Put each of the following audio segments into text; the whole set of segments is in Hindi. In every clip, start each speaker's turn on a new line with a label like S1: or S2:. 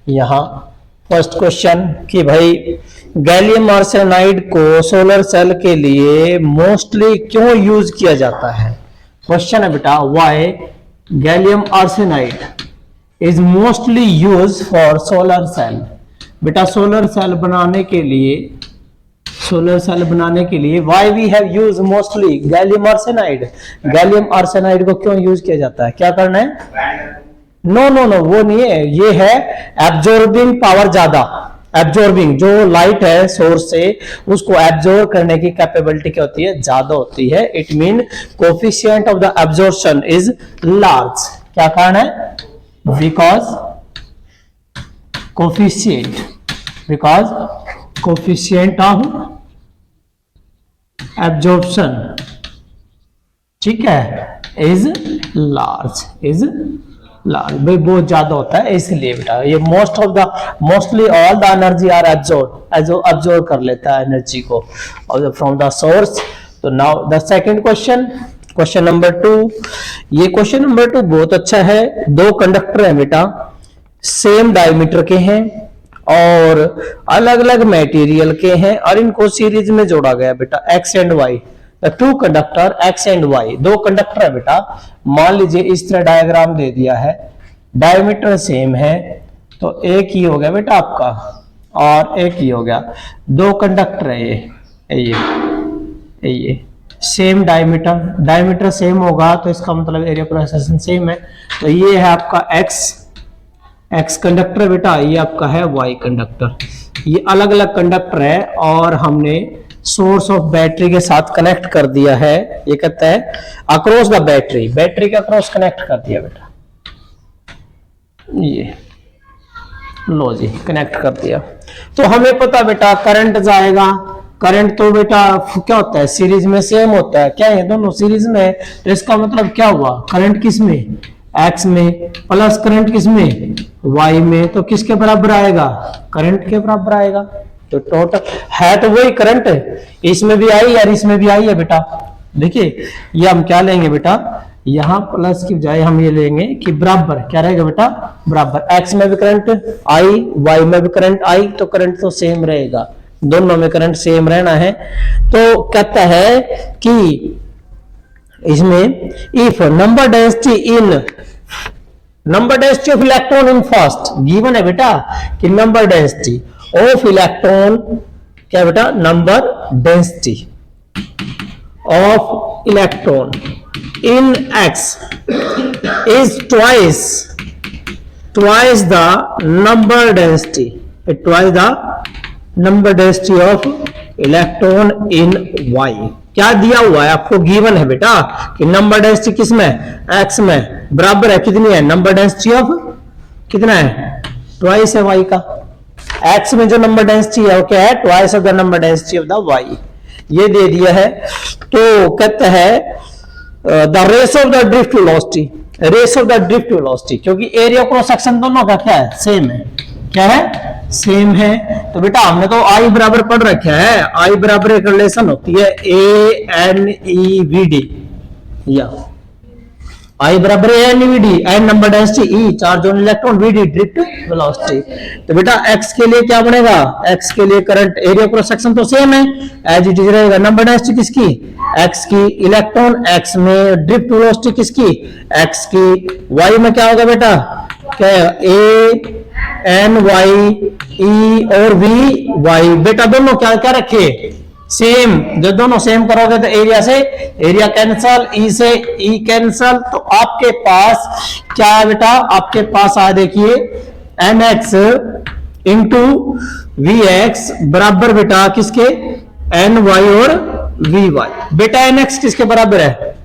S1: यहाँ फर्स्ट क्वेश्चन कि भाई गैलियम आर्सेनाइड को सोलर सेल के लिए मोस्टली क्यों यूज किया जाता है। क्वेश्चन है बेटा, why gallium arsenide is mostly use for solar cell. बेटा सोलर सेल बनाने के लिए why we have use mostly gallium arsenide. Gallium arsenide को क्यों यूज किया जाता है, क्या करना है? नो वो नहीं है, ये है एब्जॉर्बिंग पावर, ज्यादा एब्जॉर्बिंग, जो लाइट है सोर्स से उसको एब्जॉर्ब करने की कैपेबिलिटी क्या होती है, ज्यादा होती है। It mean coefficient of the absorption is large. क्या कारण है? बिकॉज कोफिशिएंट ऑफ एब्जॉर्प्शन, ठीक है, इज लार्ज, भाई बहुत ज्यादा होता है इसलिए बेटा ये mostly all the energy are absorb कर लेता है एनर्जी को फ्रॉम द सोर्स। तो now the second question number 2। ये क्वेश्चन नंबर 2 बहुत अच्छा है। दो कंडक्टर हैं बेटा, सेम डायमीटर के हैं और अलग अलग मटेरियल के हैं और इनको सीरीज में जोड़ा गया बेटा, X and Y. Two conductor X and Y, दो कंडक्टर है बेटा। मान लीजिए इस तरह डायग्राम दे दिया है, डायमीटर सेम है तो एक ही हो गया बेटा आपका और एक ही हो गया। दो कंडक्टर है ये सेम डायमीटर सेम होगा तो इसका मतलब एरिया क्रॉस सेक्शन सेम है। तो ये है आपका एक्स कंडक्टर बेटा, ये आपका है वाई कंडक्टर। ये अलग अलग कंडक्टर है और हमने सोर्स ऑफ बैटरी के साथ कनेक्ट कर दिया है। ये कहता है अक्रॉस द बैटरी के अक्रॉस कनेक्ट कर दिया बेटा, ये लो जी कनेक्ट कर दिया। तो हमें पता बेटा करंट जाएगा, करंट तो बेटा क्या होता है, सीरीज में सेम होता है। क्या है, दोनों सीरीज में है तो इसका मतलब क्या हुआ, करंट किस में, एक्स में, प्लस करंट किस में, वाई में। तो किसके बराबर आएगा, करंट के बराबर आएगा। तो टोटल है तो वही करंट है, इसमें भी आई और इसमें भी आई है बेटा। देखिए ये हम क्या लेंगे बेटा, यहां प्लस की बजाय हम ये लेंगे कि बराबर, क्या रहेगा बेटा, बराबर। एक्स में भी करंट आई, वाई में भी करंट आई, तो करंट तो सेम रहेगा, दोनों में करंट सेम रहना है। तो कहता है कि इसमें if number density of electron in first given है बेटा कि नंबर डेंसिटी ऑफ इलेक्ट्रॉन, क्या बेटा, number density of electron in X is twice the number density of electron in Y. क्या दिया हुआ है आपको, गिवन है बेटा कि नंबर डेंसिटी किस में, एक्स में, बराबर है कितनी है, नंबर डेंसिटी ऑफ कितना है, ट्वाइस है वाई का। एक्स में जो नंबर डेंसिटी है वो क्या है, twice of the number density of the Y, ये दे दिया है। तो कहता है the race of the drift velocity, क्योंकि एरिया क्रॉस सेक्शन दोनों का क्या है, सेम है, क्या है, सेम है। तो बेटा हमने तो आई बराबर पढ़ रखा है, आई बराबर एक रिलेशन होती है ANEVD, या आई बराबर ANEVD, N number density, E charge on electron, VD drift velocity. तो बेटा एक्स के लिए क्या बनेगा, एक्स के लिए करंट एरिया क्रॉस सेक्शन तो सेम है, एज इट इज रहेगा। नंबर डेंसिटी किसकी, एक्स की, इलेक्ट्रॉन एक्स में, ड्रिफ्ट वेलोसिटी किसकी, एक्स की। वाई में क्या होगा बेटा, क्या ANY, E और VY, बेटा दोनों क्या क्या रखे, सेम। जो दोनों सेम करोगे तो एरिया से एरिया कैंसल, ई से ई कैंसल। तो आपके पास क्या है बेटा, आपके पास आ देखिए NX इंटू VX बराबर बेटा किसके, NY और VY। बेटा NX किसके बराबर है,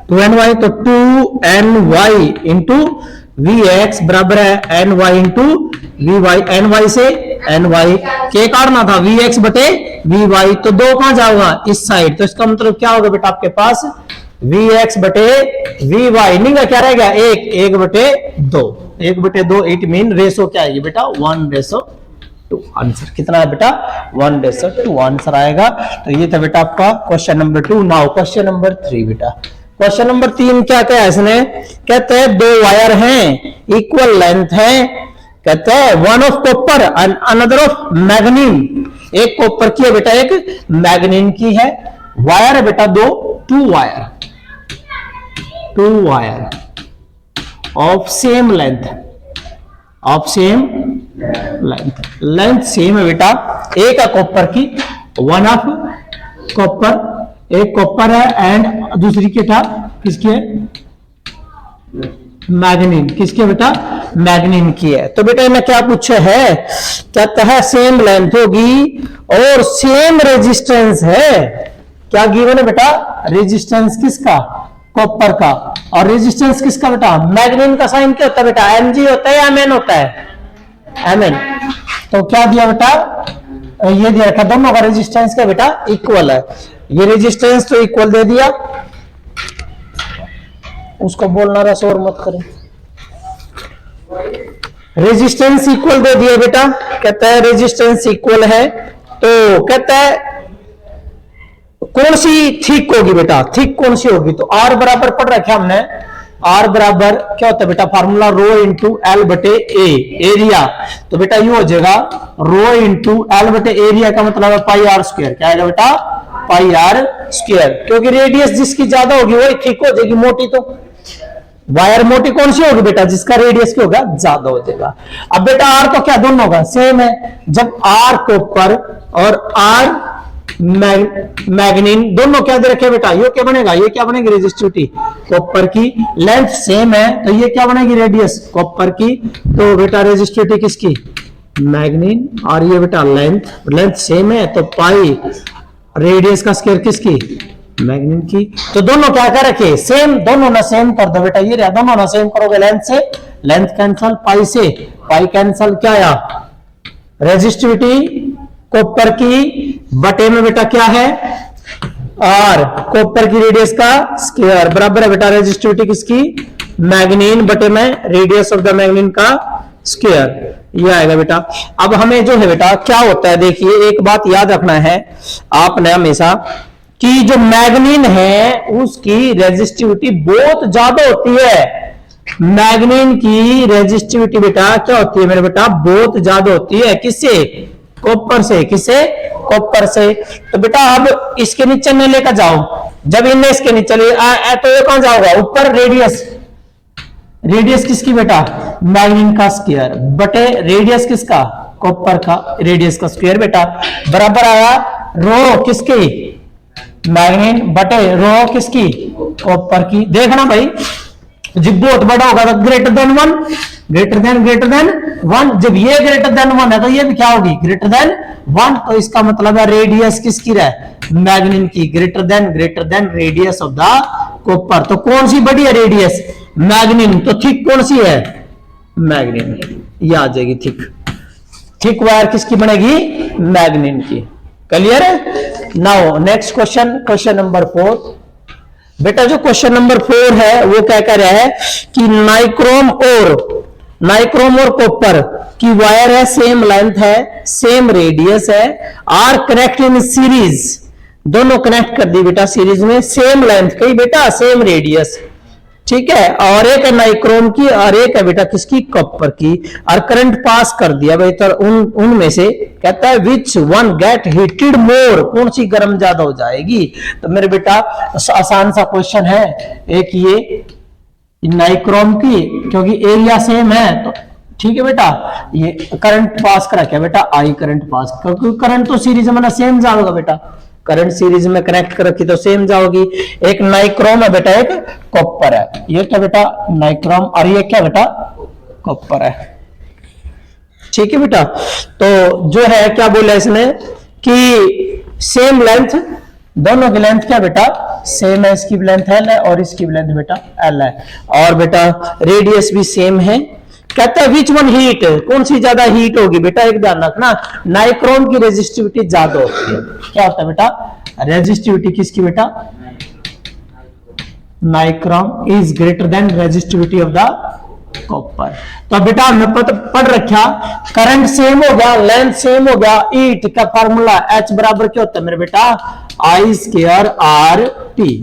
S1: 2NY, तो 2NY इंटू VX बराबर है NY इंटू VY। NY से NY के काटना था, VX बटे VY, तो दो कहां जाओगा, इस साइड। तो इसका मतलब क्या होगा बेटा, आपके पास VX बटे VY नहीं, क्या रहेगा, एक बटे दो। इट मीन रेशो क्या आएगी बेटा, 1:2। आंसर कितना है बेटा, 1:2 आंसर आएगा। तो ये था बेटा आपका question number 2। Now question number 3 बेटा। क्वेश्चन नंबर 3 क्या क्या है इसने, कहते हैं दो वायर हैं, इक्वल लेंथ है, कहते हैं one of copper and another of manganin, एक कॉपर की है बेटा, एक मैग्नीन की है। वायर है बेटा दो, two wire of same length, length same है बेटा, एक है कॉपर की, वन ऑफ कॉपर, एक कॉपर है एंड दूसरी क्या किसकी है, मैग्नीन, किसकी है बेटा, मैग्नीन की है। तो बेटा इन्हें क्या पूछा है, कहता है सेम लेंथ होगी और सेम रेजिस्टेंस है। क्या गिवन है बेटा, रेजिस्टेंस किसका, कॉपर का, और रेजिस्टेंस किसका बेटा, मैग्नीन का साइन क्या होता है बेटा, Mg होता है या Mn होता है, Mn। तो क्या दिया बेटा, ये दिया रखा, दोनों का रेजिस्टेंस क्या बेटा, इक्वल है। ये रेजिस्टेंस तो इक्वल दे दिया, उसको बोलना रहा शोर मत करें, रेजिस्टेंस इक्वल दे दिया बेटा। कहता है रेजिस्टेंस इक्वल है, तो कहता है कौन सी थिक होगी बेटा, थिक कौन सी होगी, तो आर बराबर पढ़ रखा हमने, आर बराबर क्या होता है बेटा, फार्मूला रो इंटू एल बटे ए, एरिया। तो बेटा ये हो जाएगा रो इंटू एल बटे एरिया का मतलब है पाई आर स्क्वायर, क्या आएगा बेटा, पाई आर स्क्वायर, क्योंकि रेडियस जिसकी ज्यादा होगी वही थिक हो जाएगी, मोटी तो वायर मोटी कौन सी होगी बेटा, जिसका रेडियस क्या होगा, ज्यादा हो जाएगा। अब बेटा आर तो क्या दोनों होगा सेम है, जब आर कॉपर और आर मैग्नीन दोनों क्या दे रखे बेटा, ये क्या बनेगा, ये क्या बनेगी, रेजिस्टिविटी कॉपर की, लेंथ सेम है तो ये क्या बनेगी, रेडियस कॉपर की, तो बेटा रेजिस्टिविटी किसकी, मैग्नीन, और ये बेटा लेंथ सेम है तो पाई रेडियस का स्क्वायर किसकी, मैग्नीन की। तो दोनों क्या कर रखे सेम, दोनों ना सेम कर दो बेटा, ये रहा दोनों ना सेम करोगे, लेंथ से लेंथ कैंसल, पाई से पाई कैंसल, क्या आया, रेजिस्टिविटी कॉपर की बटे में बेटा क्या है, आर कॉपर की रेडियस का स्क्वायर बराबर है बेटा रेजिस्टिविटी किसकी, मैग्नीन बटे में रेडियस ऑफ द मैग्नीन का स्क्वायर, ये आएगा बेटा। अब हमें जो है बेटा क्या होता है, देखिए एक बात याद रखना है आपने हमेशा, कि जो मैग्नीन है उसकी रेजिस्टिविटी बहुत ज्यादा होती है, मैग्नीन की रेजिस्टिविटी बेटा क्या होती है मेरे बेटा, बहुत ज्यादा होती है, किससे, कॉपर से, किससे, कॉपर से। तो बेटा अब इसके नीचे नहीं लेकर जाओ, जब इनने इसके नीचे ले तो ये कौन जाओगा ऊपर, रेडियस किसकी बेटा, मैग्नीन का स्क्वायर बटे रेडियस किसका, कॉपर का रेडियस का स्क्वायर बेटा, बराबर आया रो किसकी, मैग्नीन बटे रो किसकी, कॉपर की। देखना भाई जब बहुत बड़ा होगा तो greater than one, greater than one, जब ये ग्रेटर देन वन है तो ये भी क्या होगी, ग्रेटर देन वन, तो इसका मतलब है रेडियस किसकी रहे, मैग्नीन की, greater than radius of the copper. तो कौन सी बड़ी है रेडियस, मैग्नीन, तो थिक कौन सी है, मैग्नीन, ये आ जाएगी थिक वायर किसकी बनेगी, मैग्नीन की। क्लियर है। Now next question number 4। बेटा जो क्वेश्चन नंबर 4 है वो क्या कह रहा है कि नाइक्रोम और कॉपर की वायर है, सेम लेंथ है, सेम रेडियस है, आर कनेक्ट इन सीरीज, दोनों कनेक्ट कर दी बेटा सीरीज में, सेम लेंथ कही बेटा सेम रेडियस, ठीक है, और एक है नाइक्रोम की और एक है बेटा किसकी, कॉपर की, और करंट पास कर दिया बेहतर उनमें से, कहता है विच वन गेट हीटेड मोर, कौन सी गर्म ज्यादा हो जाएगी। तो मेरे बेटा आसान सा क्वेश्चन है, एक ये नाइक्रोम की, क्योंकि एरिया सेम है तो ठीक है बेटा, ये करंट पास करा क्या बेटा, आई करंट पास, क्योंकि करंट तो सीरीज में ना सेम जाएगा बेटा, करंट सीरीज में कनेक्ट कर रखी तो सेम जाओगी। एक नाइक्रोम है बेटा, एक कॉपर है, ये क्या बेटा नाइक्रोम और ये क्या बेटा कॉपर है, ठीक है बेटा। तो जो है क्या बोला इसने कि सेम लेंथ, दोनों की लेंथ क्या बेटा सेम है, इसकी भी लेंथ एल है और इसकी भी लेंथ बेटा एल है, और बेटा रेडियस भी सेम है। कहता है विच वन हीट, कौन सी ज्यादा हीट होगी बेटा, एक ध्यान रखना, नाइक्रोम की रेजिस्टिविटी ज्यादा होती है, क्या होता है बेटा रेजिस्टिविटी किसकी बेटा, nichrome is greater than resistivity of the copper. तो बेटा हमने पढ़ रखा, करंट सेम हो गया, लेंथ सेम हो गया, ईट का फार्मूला एच बराबर क्या होता है मेरे बेटा, आई स्क्वायर आर टी।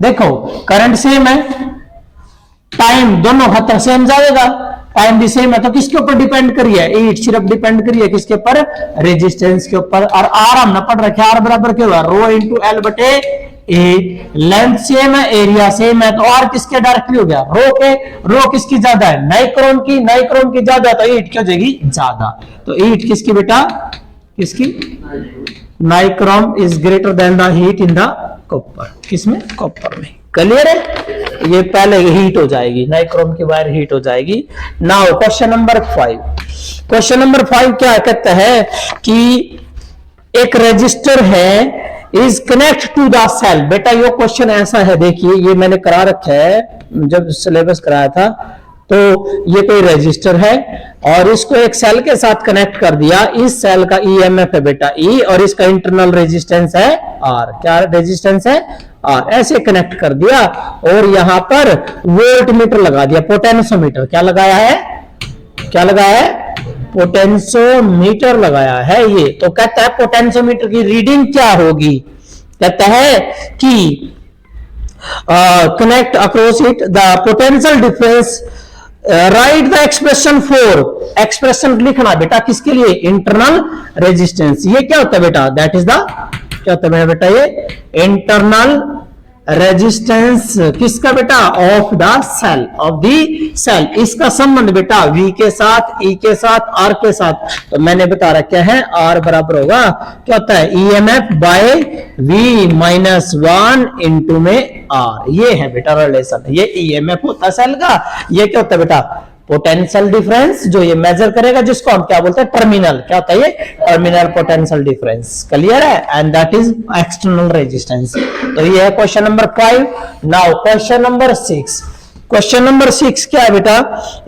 S1: देखो करंट सेम है, टाइम दोनों खतर सेम जाएगा, टाइम भी सेम है, तो किसके ऊपर डिपेंड करी है? ईट सिर्फ डिपेंड करी है किसके ऊपर? रेजिस्टेंस के ऊपर। और आर हमने पढ़ रखे, आर बराबर क्या हुआ? रो इंटू एल बटे ए। लेंथ सेम है, एरिया सेम है, तो आर किसके डायरेक्टली हो गया? रो के। रो किसकी ज्यादा है? नाइक्रोम की। नाइक्रोम की ज्यादा, तो ईट क्या हो जाएगी? ज्यादा। तो ईट किसकी बेटा? किसकी? Nichrome is greater than the heat in the copper. किसमें? कॉपर में। क्लियर है? ये पहले हीट हो जाएगी, नाइक्रोम की वायर हीट हो जाएगी। Now question number 5। Question number 5 क्या कहता है कि एक रजिस्टर है is connect to the cell. बेटा ये क्वेश्चन ऐसा है, देखिए ये मैंने करा रखा है जब सिलेबस कराया था। तो ये कोई रजिस्टर है और इसको एक सेल के साथ कनेक्ट कर दिया। इस सेल का ईएमएफ है बेटा ई, और इसका इंटरनल रेजिस्टेंस है आर। क्या रेजिस्टेंस है? आर। ऐसे कनेक्ट कर दिया और यहां पर वोल्ट मीटर लगा दिया, पोटेंशियोमीटर। क्या लगाया है? क्या लगाया है? पोटेंशियोमीटर लगाया है ये। तो कहता है पोटेंशियोमीटर की रीडिंग क्या होगी? कहता है कि connect across it the potential difference, right the expression for. Expression लिखना बेटा किसके लिए? Internal resistance. ये क्या होता है बेटा? दैट इज द, क्या होता है बेटा? ये इंटरनल रेजिस्टेंस किसका बेटा? Of the cell, of the cell. इसका संबंध बेटा V के साथ, E के साथ, R के साथ। तो मैंने बता रखा है R बराबर होगा, क्या होता है? EMF बाय V माइनस 1 इंटू में R। ये है बेटा रिलेशन। ये EMF होता है सेल का। ये क्या होता है बेटा? पोटेंशियल डिफरेंस, जो ये मेजर करेगा, जिसको हम क्या बोलते हैं? टर्मिनल। क्या होता है ये? Terminal potential difference. क्लियर है? And that is external resistance. तो ये है question number 5। Now question number 6। Question number 6 क्या है बेटा?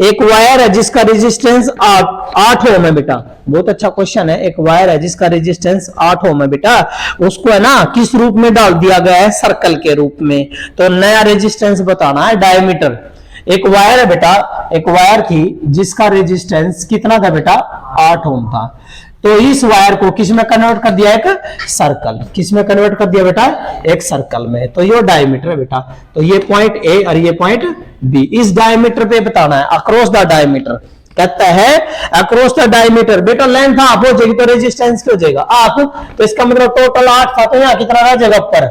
S1: एक वायर है जिसका रेजिस्टेंस 8 ओम है बेटा। बहुत अच्छा क्वेश्चन है। एक वायर है जिसका रेजिस्टेंस 8 ओम है बेटा। उसको है ना किस रूप में डाल दिया गया है? सर्कल के रूप में। तो नया रेजिस्टेंस बताना है, डायमीटर। एक वायर है बेटा, एक वायर थी जिसका रेजिस्टेंस कितना था बेटा? 8 ओम था। तो इस वायर को किस में कन्वर्ट कर दिया? एक सर्कल। किस में कन्वर्ट कर दिया बेटा? एक सर्कल में। तो ये डायमीटर है बेटा। तो ये पॉइंट ए और ये पॉइंट बी। इस डायमीटर पे बताना है, अक्रॉस द डायमीटर। कहता है अक्रॉस द डायमीटर। बेटा लेंथ हाफ हो जाएगी तो रेजिस्टेंस क्या हो जाएगा? हाफ। तो इसका मतलब टोटल 8 था, तो यहाँ कितना रह जाएगा? ऊपर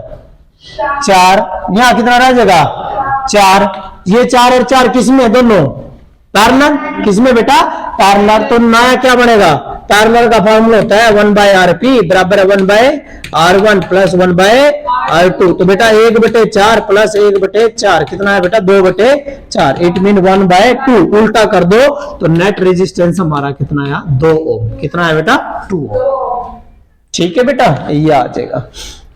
S1: 4। यहाँ कितना रह जाएगा? 4। ये 4 और 4 किसमें? दोनों पैरेलल। किसमें बेटा? पैरेलल। तो नया क्या बनेगा? पैरेलल का फॉर्मूला होता है 1/rp बराबर है 1/r1 प्लस 1/r2। तो बेटा 1/4 प्लस 1/4 कितना है बेटा? 2/4। It mean 1/2। उल्टा कर दो तो नेट रेजिस्टेंस हमारा कितना आया? 2 ओम। कितना है बेटा? 2 ओम। ठीक है बेटा, ये आ जाएगा।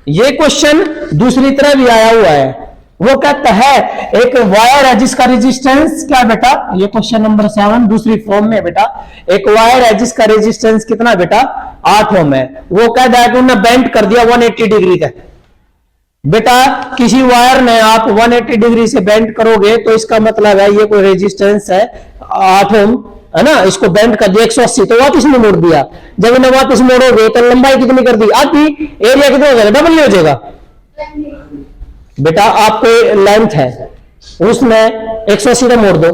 S1: ये क्वेश्चन दूसरी तरह भी आया हुआ है। वो कहता है एक वायर है जिसका रेजिस्टेंस क्या है बेटा? ये क्वेश्चन नंबर 7 दूसरी फॉर्म में बेटा। एक वायर है जिसका रेजिस्टेंस कितना बेटा? 8 ओम है। वो कहता है कि उन्होंने बेंड कर दिया 180 डिग्री तक। बेटा किसी वायर में आप 180 डिग्री से बेंड करोगे तो इसका मतलब है ये कोई रेजिस्टेंस है 8 ओम, है ना? इसको बेंड कर दिया 180, तो वापस में मोड़ दिया। जब इन्हें वापस मोड़ोगे तो लंबाई कितनी कर दी? आधी। एरिया कितना हो जाएगा? डबल हो जाएगा बेटा। आपको लेंथ है उसमें 180 का मोड़ दो।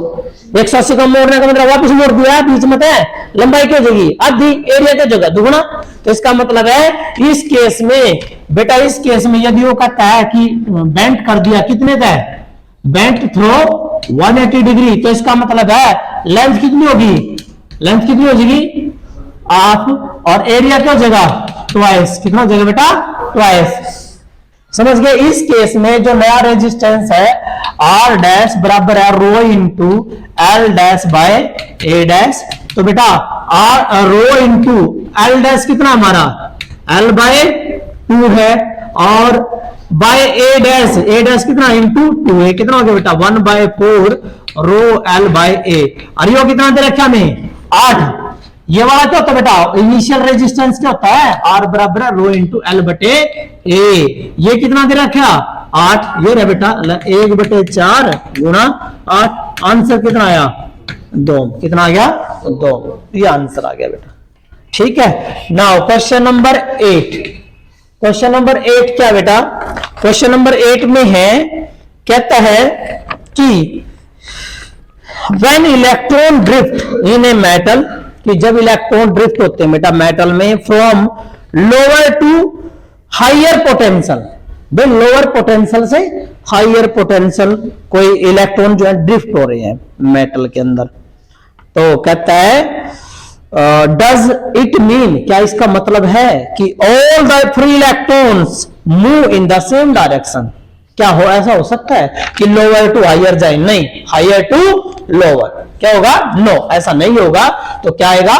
S1: 180 का मोड़ने का मतलब वापस मोड़ दिया, बीच में है लंबाई क्या हो जाएगी? आधी। एरिया क्या जगह? दुगुना। तो इसका मतलब है इस केस में बेटा, इस केस में यदि वो कहता है कि बेंड कर दिया कितने का है? बेंड थ्रो 180 डिग्री, तो इसका मतलब है लेंथ कितनी होगी? लेंथ कितनी हो जाएगी? हाफ। और एरिया क्या हो जाएगा? ट्वाइस। कितना हो जाएगा बेटा? ट्वाइस। समझ गए? इस केस में जो नया रेजिस्टेंस है R डैश बराबर है rho into L dash by A dash. तो बेटा R rho into L dash कितना हमारा? L बाय 2 है, और बाय ए डैश कितना? इंटू 2 है। कितना हो गया बेटा? 1/4 रो एल बाय ए। और ये कितना दे रखा हमें? 8। ये वाला क्या होता है बेटा? इनिशियल रेजिस्टेंस क्या होता है? R बराबर है रो इंटू एल बटे ए। ये कितना दे रखा? 8। ये रहा बेटा 1/4 गुणा 8। आंसर कितना आया? 2। कितना आ गया? 2। ये आंसर आ गया बेटा। ठीक है। Now question number 8। Question number 8 क्या बेटा? क्वेश्चन नंबर 8 में है, कहता है कि when electron drift in a metal, कि जब इलेक्ट्रॉन ड्रिफ्ट होते हैं बेटा मेटल में from lower to higher potential, भाई लोअर पोटेंशियल से हायर पोटेंशियल कोई इलेक्ट्रॉन जो है ड्रिफ्ट हो रहे हैं मेटल के अंदर, तो कहता है डज इट मीन, क्या इसका मतलब है कि all the free electrons move in the same direction, क्या हो ऐसा हो सकता है कि लोअर टू हायर जाए, नहीं हायर टू लोअर, क्या होगा नो, ऐसा नहीं होगा। तो क्या आएगा,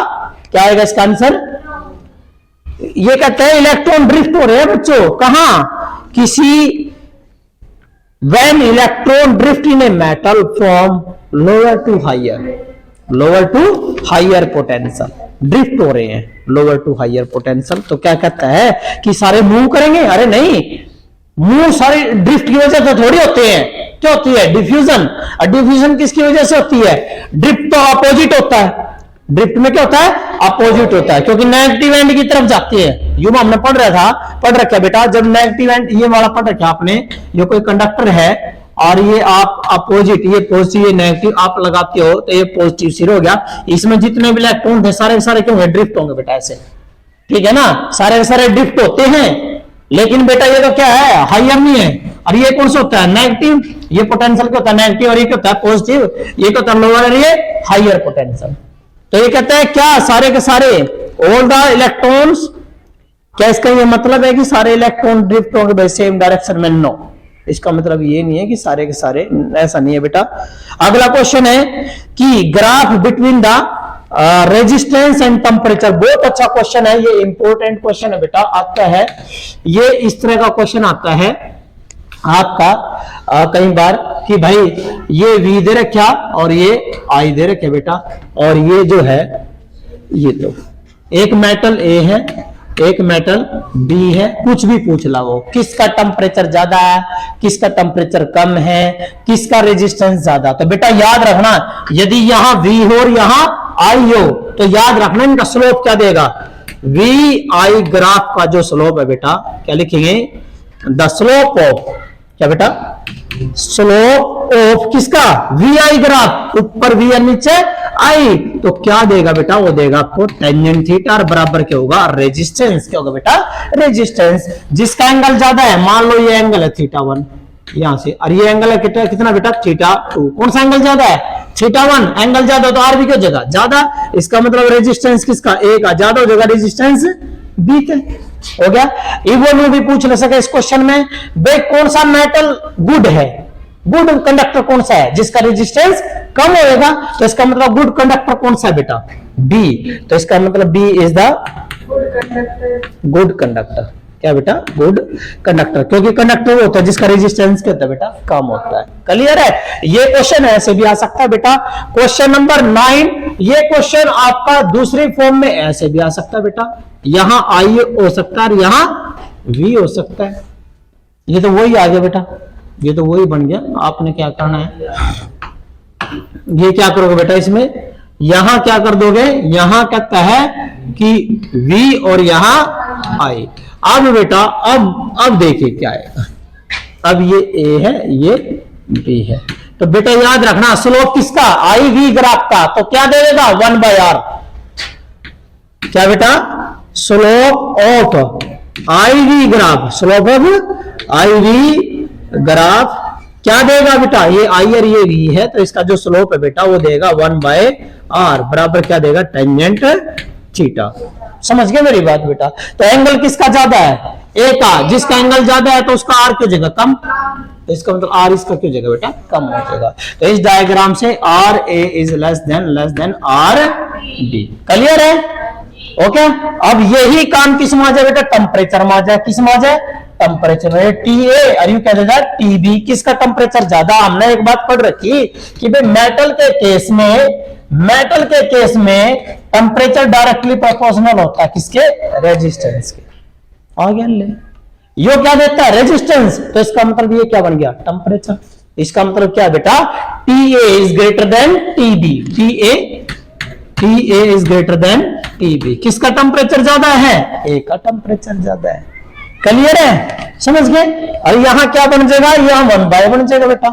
S1: क्या आएगा इसका आंसर, ये कहते हैं इलेक्ट्रॉन ड्रिफ्ट हो रहे हैं बच्चों, कहां, किसी when electron drift in a metal from lower to higher potential, drift हो रहे हैं लोअर टू हायर पोटेंशियल, तो क्या कहता है कि सारे मूव करेंगे, अरे नहीं, मूव सारे ड्रिफ्ट की वजह से थोड़ी होते हैं, क्या होती है डिफ्यूजन, और डिफ्यूजन किसकी वजह से होती है, ड्रिफ्ट तो अपोजिट होता है, ड्रिफ्ट में क्या होता है अपोजिट होता है, क्योंकि नेगेटिव एंड की तरफ जाती है, यूं हमने पढ़ रखा बेटा, जब नेगेटिव एंड ये वाला पढ़ रखा आपने, ये कोई कंडक्टर है और ये आप अपोजिट, ये पॉजिटिव ये नेगेटिव आप लगाते हो तो ये पॉजिटिव सिर हो गया, इसमें जितने भी इलेक्ट्रॉन थे सारे के सारे क्यों है ड्रिफ्ट होंगे बेटा ऐसे, ठीक है ना, सारे के सारे ड्रिफ्ट होते हैं, लेकिन बेटा ये तो क्या है हायर नहीं है, और ये कौन सा होता है नेगेटिव, ये पोटेंशियल क्या होता है नेगेटिव, और ये क्या होता है पॉजिटिव, ये क्या होता है लोअर, ये हायर पोटेंशियल। तो ये कहते हैं क्या सारे के सारे ऑल द इलेक्ट्रॉन्स, क्या इसका ये मतलब है कि सारे इलेक्ट्रॉन ड्रिफ्ट होंगे बाय सेम डायरेक्शन में, नो, इसका मतलब ये नहीं है कि सारे के सारे, ऐसा नहीं है बेटा। अगला क्वेश्चन है कि graph between the resistance and temperature, बहुत अच्छा क्वेश्चन है, ये इंपॉर्टेंट क्वेश्चन है बेटा, आता है ये इस तरह का क्वेश्चन आता है आपका कई बार कि भाई ये V दे रखा और ये I दे रखे बेटा, और ये जो है ये तो एक मेटल A है एक मेटल B है, कुछ भी पूछ ला वो, किसका टेम्परेचर ज्यादा है, किसका टेम्परेचर कम है, किसका रेजिस्टेंस ज्यादा, तो बेटा याद रखना यदि यहां V हो और यहां I हो तो याद रखना इनका स्लोप क्या देगा, VI ग्राफ का जो स्लोप है बेटा क्या लिखेंगे, द स्लोप ऑफ, क्या बेटा स्लोप ऑफ किसका VI ग्राफ, ऊपर V और नीचे I, तो क्या देगा बेटा वो देगा आपको टेंजेंट थीटा, और बराबर क्या होगा रेजिस्टेंस, क्या होगा बेटा रेजिस्टेंस, जिसका एंगल ज्यादा है, मान लो ये एंगल है θ1 यहां से, और ये एंगल है कितना बेटा θ2, कौन सा एंगल ज्यादा है θ1, एंगल ज्यादा तो R भी क्यों जगह ज्यादा, इसका मतलब रेजिस्टेंस किसका A का ज्यादा हो जाएगा, रेजिस्टेंस B का, हो गया। इवोल्यू भी पूछ ले सके इस क्वेश्चन में, भाई कौन सा मेटल गुड है, गुड कंडक्टर कौन सा है जिसका रेजिस्टेंस कम होएगा, तो इसका मतलब गुड कंडक्टर कौन सा है बेटा B, तो इसका मतलब B is the good conductor, क्या बेटा गुड कंडक्टर, क्योंकि कंडक्टर होता है जिसका रेजिस्टेंस क्या होता है बेटा कम होता है, क्लियर है। ये क्वेश्चन ऐसे भी आ सकता है बेटा। क्वेश्चन नंबर 9, ये क्वेश्चन आपका दूसरी फॉर्म में ऐसे भी आ सकता है बेटा, यहां I हो सकता है और यहां V हो सकता है, ये तो वही आ गया बेटा, ये तो वही बन गया, आपने क्या करना है, ये क्या करोगे बेटा इसमें, यहां क्या कर दोगे, यहां कहता है कि V और यहां I, अब बेटा अब देखिए क्या है, अब ये A है ये B है, तो बेटा याद रखना स्लोप किसका IV ग्राफ का, तो क्या दे देगा 1/r, क्या बेटा slope of IV graph, slope of IV graph क्या देगा बेटा, ये I और ये V है, तो इसका जो स्लोप है बेटा वो देगा 1/r, बराबर क्या देगा टेंजेंट थीटा, समझ गए मेरी बात बेटा। तो एंगल किसका ज्यादा है A का, जिसका एंगल ज्यादा है तो उसका R क्यों जगह कम, तो इसका मतलब R इसका क्यों जगह बेटा कम हो जाएगा, तो इस डायग्राम से RA is less than RB, clear है, ओके। अब यही काम किस में आ जाए बेटा, टेम्परेचर में आ जाए, किस में आ जाए टेम्परेचर में, TA और यू कह देगा TB, किसका टेम्परेचर ज्यादा, हमने एक बात पढ़ रखी कि भाई मेटल के केस में टेम्परेचर डायरेक्टली प्रोपोर्शनल होता है किसके रेजिस्टेंस के, आ गया ले, यो क्या देता है रेजिस्टेंस, तो इसका मतलब ये क्या बन गया टेम्परेचर, इसका मतलब क्या बेटा TA is greater than TB, TA is greater than TB, किसका टेम्परेचर ज्यादा है A का टेम्परेचर ज्यादा है, क्लियर है, समझ गए। और यहां क्या बन जाएगा, यहां 1/, बन जाएगा बेटा,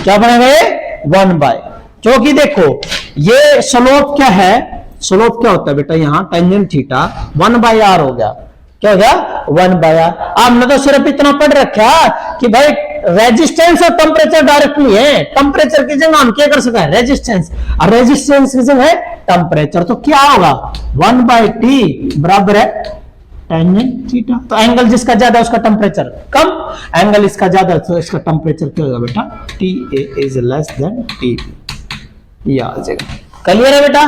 S1: क्या बनेगा ये 1/, क्योंकि देखो ये स्लोप क्या है, स्लोप क्या होता है बेटा, यहाँ टेंजेंट थीटा 1/r हो गया, क्या हो गया 1/r। आपने तो सिर्फ इतना पढ़ रखा कि भाई रेजिस्टेंस और टेम्परेचर डायरेक्टली है, टेम्परेचर की जगह हम क्या कर सकते हैं रेजिस्टेंस, और रेजिस्टेंस की जगह है टेम्परेचर, तो क्या होगा 1/t बराबर है टेंजेंट थीटा। तो एंगल जिसका ज्यादा उसका टेम्परेचर कम, एंगल इसका ज्यादा तो इसका टेम्परेचर क्या होगा बेटा TA is less than TB, ये आ जाएगा। क्लियर है बेटा,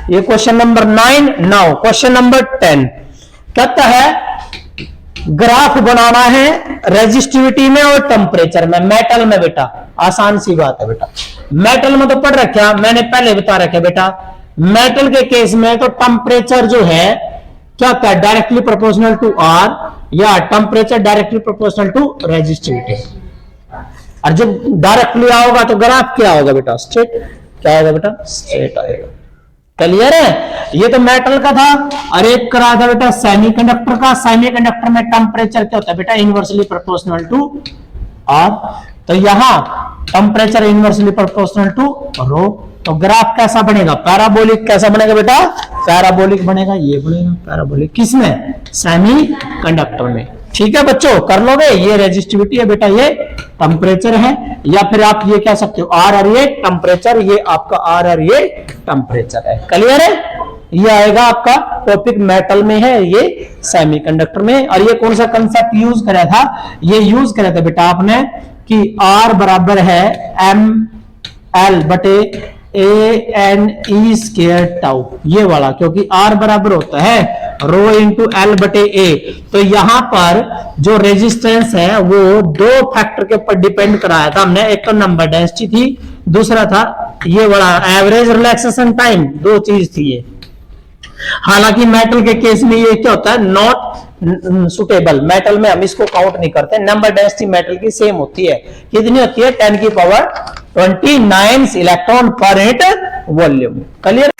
S1: ये question number 9। Now question number 10 कहता है ग्राफ बनाना है रेजिस्टिविटी में और टेम्परेचर में, मेटल में बेटा, आसान सी बात है बेटा। मेटल में तो पढ़ रखा, मैंने पहले बता रखा बेटा, मेटल के केस में तो टेम्परेचर जो है क्या होता है डायरेक्टली प्रोपोर्शनल टू R, या temperature directly proportional to resistivity. और जब डायरेक्टली आओगा तो ग्राफ क्या होगा बेटा स्ट्रेट, क्या आएगा बेटा स्ट्रेट आएगा। क्लियर है, ये तो मेटल का था। और एक करा था बेटा सेमीकंडक्टर का, सेमीकंडक्टर में टेम्परेचर क्या होता है बेटा इनवर्सली प्रोपोर्शनल टू R, तो यहां टेम्परेचर इनवर्सली प्रोपोर्शनल टू रो। तो ग्राफ कैसा बनेगा पैराबोलिक, कैसा बनेगा बेटा पैराबोलिक बनेगा, ये बनेगा पैराबोलिक किसमें सेमीकंडक्टर में। ठीक है बच्चों कर लोगे, ये रेजिस्टिविटी है बेटा, ये टेम्परेचर है, या फिर आप ये कह सकते हो R और ये टेम्परेचर, ये आपका R और ये टेम्परेचर है। क्लियर है, ये आएगा आपका टॉपिक मेटल में है, ये सेमीकंडक्टर में। और ये कौन सा कंसेप्ट यूज करा था, ये यूज करा था बेटा आपने कि R बराबर है ML बटे ANE स्क्वायर टाउ, ये वाला, क्योंकि R बराबर होता है रो इंटू L बटे A। तो यहां पर जो रेजिस्टेंस है वो दो फैक्टर के ऊपर डिपेंड कराया था हमने, एक तो नंबर डेंसिटी थी, दूसरा था ये बड़ा एवरेज रिलैक्सेशन टाइम, दो चीज थी ये। हालांकि मेटल के केस में ये क्या होता है नॉट सुटेबल, मेटल में हम इसको काउंट नहीं करते, नंबर डेंसिटी मेटल की सेम होती है, कितनी होती है 10 की power 29 electron per unit volume. Clear.